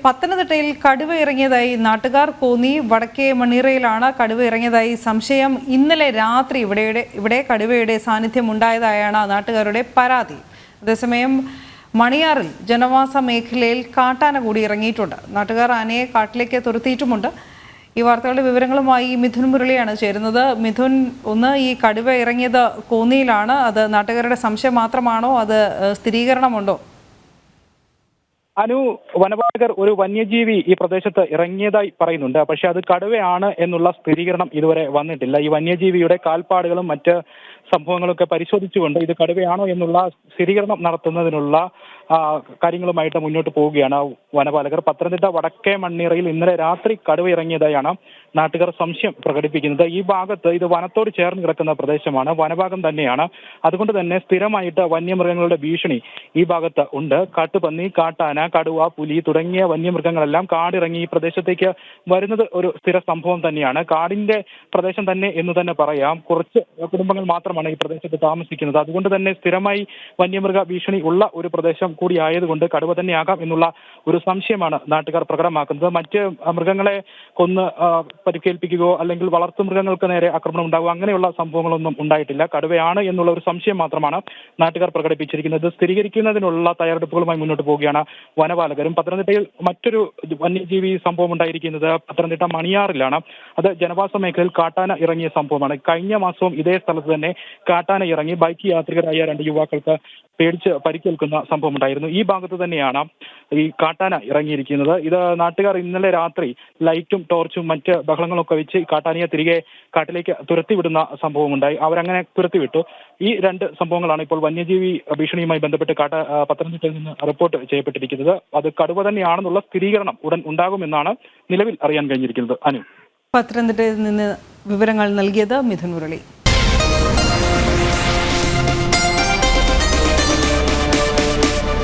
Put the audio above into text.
പത്തനംതിട്ടയിൽ കടുവ ഇറങ്ങിയതായി നാട്ടുകാർ. കോന്നി വടക്കേ മണ്ണീറയിലാണ് കടുവ ഇറങ്ങിയതായി സംശയം. ഇന്നലെ രാത്രി ഇവിടെ കടുവയുടെ സാന്നിധ്യം ഉണ്ടായതായാണ് നാട്ടുകാരുടെ പരാതി. അതേസമയം മണിയാറിൽ ജനവാസ മേഖലയിൽ കാട്ടാന കൂടി ഇറങ്ങിയിട്ടുണ്ട്. നാട്ടുകാർ ആനയെ കാട്ടിലേക്ക് തുരത്തിയിട്ടുമുണ്ട്. ഈ വാർത്തകളുടെ വിവരങ്ങളുമായി മിഥുൻ മുരളിയാണ് ചേരുന്നത്. മിഥുൻ, ഒന്ന്, ഈ കടുവ ഇറങ്ങിയത് കോന്നിയിലാണ്. അത് നാട്ടുകാരുടെ സംശയം മാത്രമാണോ, അത് സ്ഥിരീകരണമുണ്ടോ? വനപാലകർ ഒരു വന്യജീവി ഈ പ്രദേശത്ത് ഇറങ്ങിയതായി പറയുന്നുണ്ട്. പക്ഷെ അത് കടുവയാണ് എന്നുള്ള സ്ഥിരീകരണം ഇതുവരെ വന്നിട്ടില്ല. ഈ വന്യജീവിയുടെ കാൽപ്പാടുകളും മറ്റ് സംഭവങ്ങളൊക്കെ പരിശോധിച്ചുകൊണ്ട് ഇത് കടുവയാണോ എന്നുള്ള സ്ഥിരീകരണം നടത്തുന്നതിനുള്ള കാര്യങ്ങളുമായിട്ട് മുന്നോട്ട് പോവുകയാണ് വനപാലകർ. പത്തനംതിട്ട വടക്കേ മണ്ണീറയിൽ ഇന്നലെ രാത്രി കടുവ ഇറങ്ങിയതായാണ് നാട്ടുകാർ സംശയം പ്രകടിപ്പിക്കുന്നത്. ഈ ഭാഗത്ത് ഇത് വനത്തോട് ചേർന്ന് കിടക്കുന്ന പ്രദേശമാണ്, വനഭാഗം തന്നെയാണ്. അതുകൊണ്ട് തന്നെ സ്ഥിരമായിട്ട് വന്യമൃഗങ്ങളുടെ ഭീഷണി ഈ ഭാഗത്ത് ഉണ്ട്. കാട്ടുപന്നി, കാട്ടാന, കടുവ, പുലി തുടങ്ങിയ വന്യമൃഗങ്ങളെല്ലാം കാടിറങ്ങി ഈ പ്രദേശത്തേക്ക് വരുന്നത് ഒരു സ്ഥിര സംഭവം തന്നെയാണ്. കാടിന്റെ പ്രദേശം തന്നെ എന്ന് തന്നെ പറയാം. കുറച്ച് കുടുംബങ്ങൾ മാത്രമാണ് ഈ പ്രദേശത്ത് താമസിക്കുന്നത്. അതുകൊണ്ട് തന്നെ സ്ഥിരമായി വന്യമൃഗ ഭീഷണി ഉള്ള ഒരു പ്രദേശം കൂടിയായതുകൊണ്ട് കടുവ തന്നെയാകാം എന്നുള്ള ഒരു സംശയമാണ് നാട്ടുകാർ പ്രകടമാക്കുന്നത്. മറ്റ് മൃഗങ്ങളെ കൊന്ന് പരിക്കേൽപ്പിക്കുകയോ അല്ലെങ്കിൽ വളർത്തു മൃഗങ്ങൾക്ക് നേരെ ആക്രമണം ഉണ്ടാകുക അങ്ങനെയുള്ള സംഭവങ്ങളൊന്നും ഉണ്ടായിട്ടില്ല. കടുവയാണ് എന്നുള്ള ഒരു സംശയം മാത്രമാണ് നാട്ടുകാർ പ്രകടിപ്പിച്ചിരിക്കുന്നത്. സ്ഥിരീകരിക്കുന്നതിനുള്ള തയ്യാറെടുപ്പുകളുമായി മുന്നോട്ട് പോവുകയാണ് വനപാലകരും. പത്തനംതിട്ടയിൽ മറ്റൊരു വന്യജീവി സംഭവം ഉണ്ടായിരിക്കുന്നത് പത്തനംതിട്ട മണിയാറിലാണ്. അത് ജനവാസ മേഖലയിൽ കാട്ടാന ഇറങ്ങിയ സംഭവമാണ്. കഴിഞ്ഞ മാസവും ഇതേ സ്ഥലത്ത് തന്നെ കാട്ടാന ഇറങ്ങി ബൈക്ക് യാത്രികരായ 2 യുവാക്കൾക്ക് പേടിച്ച് പരിക്കേൽക്കുന്ന സംഭവം ഉണ്ടായിരുന്നു. ഈ ഭാഗത്ത് തന്നെയാണ് ഈ കാട്ടാന ഇറങ്ങിയിരിക്കുന്നത്. ഇത് നാട്ടുകാർ ഇന്നലെ രാത്രി ലൈറ്റും ടോർച്ചും മറ്റ് ബഹളങ്ങളൊക്കെ വെച്ച് കാട്ടാനയെ തിരികെ കാട്ടിലേക്ക് തുരത്തിവിടുന്ന സംഭവമുണ്ടായി. അവരങ്ങനെ തുരത്തിവിട്ടു. ഈ 2 സംഭവങ്ങളാണ് ഇപ്പോൾ വന്യജീവി ഭീഷണിയുമായി ബന്ധപ്പെട്ട് പത്തനംതിട്ടയിൽ നിന്ന് റിപ്പോർട്ട് ചെയ്യപ്പെട്ടിരിക്കുന്നത്. അത് കടുവ തന്നെയാണെന്നുള്ള സ്ഥിരീകരണം ഉടൻ ഉണ്ടാകുമെന്നാണ് നിലവിൽ അറിയാൻ കഴിഞ്ഞിരിക്കുന്നത്. പത്തനംതിട്ടയിൽ നിന്ന് വിവരങ്ങൾ നൽകിയത് മിഥുൻ മുരളി.